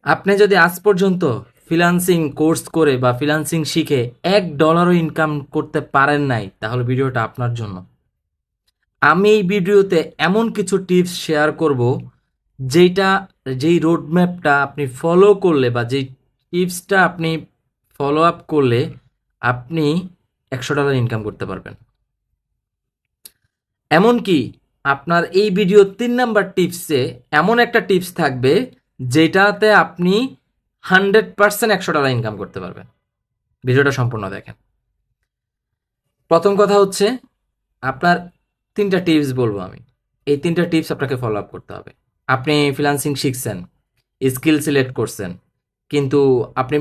আপনি যদি আজ পর্যন্ত ফ্রিল্যান্সিং কোর্স করে বা ফ্রিল্যান্সিং শিখে $1 ইনকাম করতে পারেন নাই, তাহলে ভিডিওটা আপনার জন্য। আমি এই ভিডিওতে এমন কিছু টিপস শেয়ার করব যেটা যেই রোডম্যাপটা আপনি ফলো করলে বা যেই টিপসটা আপনি ফলো আপ করলে আপনি $100 ইনকাম করতে পারবেন। এমনকি আপনার এই ভিডিও 3 নাম্বার টিপসে এমন একটা টিপস থাকবে যেটাতে আপনি 100% $100 ইনকাম করতে পারবেন। ভিডিওটা সম্পূর্ণ দেখেন। প্রথম কথা হচ্ছে, আপনার 3টা টিপস বলবো আমি। এই 3টা টিপস আপনাকে ফলো আপ করতে হবে। আপনি ফ্রিল্যান্সিং শিখছেন, স্কিল সিলেক্ট করছেন, কিন্তু আপনি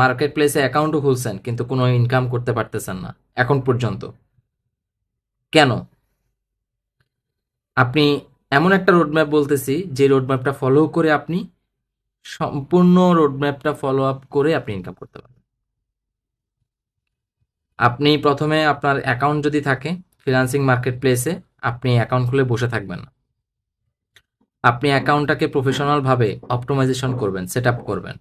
মার্কেট প্লেসে অ্যাকাউন্টও খুলছেন, কিন্তু কোনো ইনকাম করতে পারতেছেন না এখন পর্যন্ত। কেন? আপনি এমন একটা রোডম্যাপ বলতেছি, যে রোডম্যাপটা ফলো করে আপনি সম্পূর্ণ রোডম্যাপটা ফলো আপ করে আপনি ইনকাম করতে পারবেন। আপনি প্রথমে আপনার অ্যাকাউন্ট যদি থাকে ফ্রিল্যান্সিং মার্কেট প্লেসে, আপনি অ্যাকাউন্ট খুলে বসে থাকবেন না। আপনি অ্যাকাউন্টটাকে প্রফেশনালভাবে অপটোমাইজেশন করবেন, সেট আপ করবেন।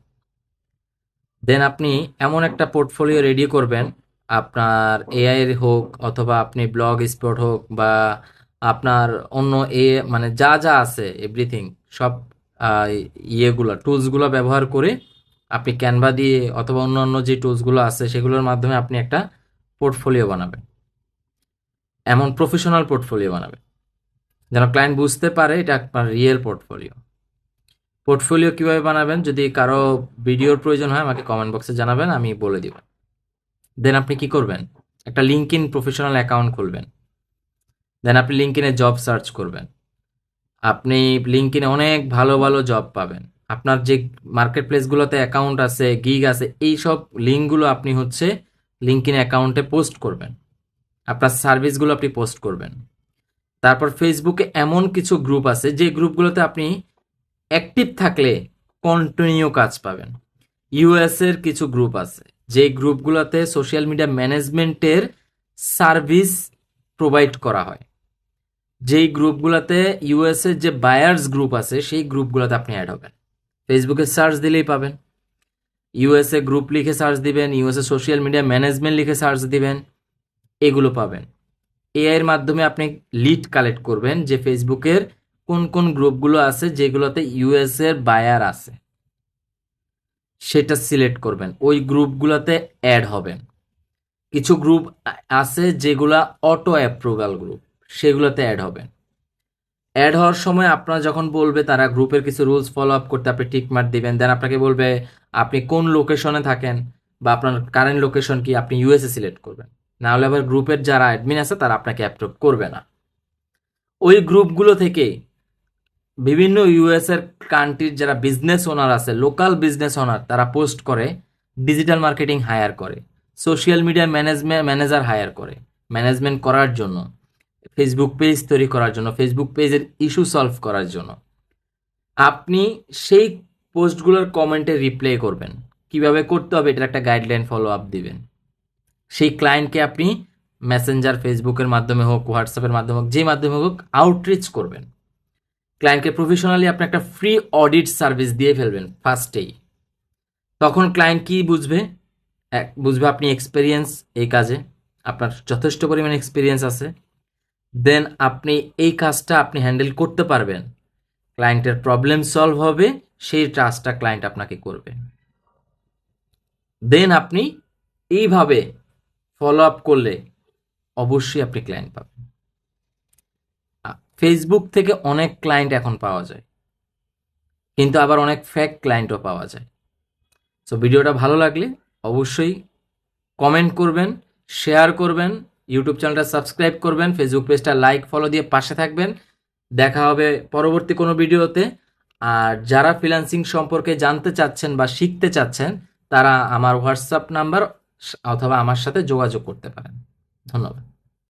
দেন আপনি এমন একটা পোর্টফোলিও রেডি করবেন, আপনার এআই এর হোক অথবা আপনি ব্লগ স্পট হোক বা আপনার অন্য মানে যা যা আছে এভরিথিং, সব আহ, ইয়েগুলো টুলসগুলো ব্যবহার করে আপনি ক্যানভা দিয়ে অথবা অন্য অন্য যে টুলসগুলো আছে সেগুলোর মাধ্যমে আপনি একটা পোর্টফোলিও বানাবেন। এমন প্রফেশনাল পোর্টফোলিও বানাবেন যেন ক্লায়েন্ট বুঝতে পারে এটা আপনার রিয়েল পোর্টফোলিও। পোর্টফোলিও কিভাবে বানাবেন, যদি কারো ভিডিওর প্রয়োজন হয় আমাকে কমেন্ট বক্সে জানাবেন, আমি বলে দিব। দেন আপনি কি করবেন, একটা লিঙ্কইন প্রফেশনাল অ্যাকাউন্ট খুলবেন। দেন আপনি লিঙ্কইনে জব সার্চ করবেন। আপনি লিঙ্কইনে অনেক ভালো ভালো জব পাবেন। আপনার যে মার্কেট প্লেসগুলোতে অ্যাকাউন্ট আছে, গিগ আছে, এই সব লিঙ্কগুলো আপনি হচ্ছে লিঙ্কইন অ্যাকাউন্টে পোস্ট করবেন। আপনার সার্ভিসগুলো আপনি পোস্ট করবেন। তারপর ফেসবুকে এমন কিছু গ্রুপ আছে যে গ্রুপগুলোতে আপনি অ্যাক্টিভ থাকলে কন্টিনিউ কাজ পাবেন। ইউএস এর কিছু গ্রুপ আছে যে গ্রুপগুলোতে সোশ্যাল মিডিয়া ম্যানেজমেন্টের সার্ভিস প্রোভাইড করা হয়। যেই গ্রুপগুলোতে ইউএস এর যে বায়ার্স গ্রুপ আছে সেই গ্রুপগুলোতে আপনি অ্যাড হবেন। ফেসবুকে সার্চ দিলেই পাবেন। ইউএসএ গ্রুপ লিখে সার্চ দিবেন, ইউএসএ সোশ্যাল মিডিয়া ম্যানেজমেন্ট লিখে সার্চ দিবেন, এগুলো পাবেন। এআই এর মাধ্যমে আপনি লিড কালেক্ট করবেন যে ফেসবুকের কোন কোন গ্রুপগুলো আছে যেগুলোতে ইউএস এর বায়ার আছে, সেটা সিলেক্ট করবেন, ওই গ্রুপগুলোতে অ্যাড হবেন। কিছু গ্রুপ আছে যেগুলা অটো অ্যাপ্রুভাল গ্রুপ, সেগুলোতে অ্যাড হবেন। অ্যাড হওয়ার সময় আপনারা যখন বলবে তারা গ্রুপের কিছু রুলস ফলো আপ করতে, আপনি টিক মার্ক দিবেন। দেন আপনাকে বলবে আপনি কোন লোকেশনে থাকেন বা আপনার কারেন্ট লোকেশন কি, আপনি ইউএসএ সিলেক্ট করবেন। না হলে আবার গ্রুপের যারা অ্যাডমিন আছে তারা আপনাকে অ্যাপ্রুভ করবে না। ওই গ্রুপগুলো থেকে বিভিন্ন ইউএস এর কান্ট্রির যারা বিজনেস ওনার আছে, লোকাল বিজনেস ওনার, তারা পোস্ট করে, ডিজিটাল মার্কেটিং হায়ার করে, সোশ্যাল মিডিয়া ম্যানেজার হায়ার করে ম্যানেজমেন্ট করার জন্য, ফেসবুক পেজ তৈরি করার জন্য, ফেসবুক পেজের ইস্যু সলভ করার জন্য। আপনি সেই পোস্টগুলোর কমেন্টে রিপ্লাই করবেন। কিভাবে করতে হবে এটার একটা গাইডলাইন ফলো আপ দিবেন। সেই ক্লায়েন্টকে আপনি মেসেঞ্জার, ফেসবুকের মাধ্যমে হোক, হোয়াটসঅ্যাপের মাধ্যমে হোক, যে মাধ্যমে হোক আউটরিচ করবেন। ক্লায়েন্টকে প্রফেশনালি আপনি একটা ফ্রি অডিট সার্ভিস দিয়ে ফেলবেন ফার্স্টেই। তখন ক্লায়েন্ট কি বুঝবে, বুঝবে আপনি এক্সপিরিয়েন্স এই কাজে, আপনার যথেষ্ট পরিমাণে এক্সপিরিয়েন্স আছে। দেন আপনি এই কাজটা আপনি হ্যান্ডেল করতে পারবেন, ক্লায়েন্টের প্রবলেম সলভ হবে, সেই ট্রাস্টটা ক্লায়েন্ট আপনাকে করবে। দেন আপনি এইভাবে ফলো আপ করলে অবশ্যই আপনি ক্লায়েন্ট পাবেন। ফেসবুক থেকে অনেক ক্লায়েন্ট এখন পাওয়া যায়, কিন্তু আবার অনেক ফেক ক্লায়েন্টও পাওয়া যায়। সো ভিডিওটা ভালো লাগলে অবশ্যই কমেন্ট করবেন, শেয়ার করবেন, ইউটিউব চ্যানেলটা সাবস্ক্রাইব করবেন, ফেসবুক পেজটা লাইক ফলো দিয়ে পাশে থাকবেন। দেখা হবে পরবর্তী কোনো ভিডিওতে। আর যারা ফ্রিল্যান্সিং সম্পর্কে জানতে চাচ্ছেন বা শিখতে চাচ্ছেন তারা আমার হোয়াটসঅ্যাপ নাম্বার অথবা আমার সাথে যোগাযোগ করতে পারেন। ধন্যবাদ।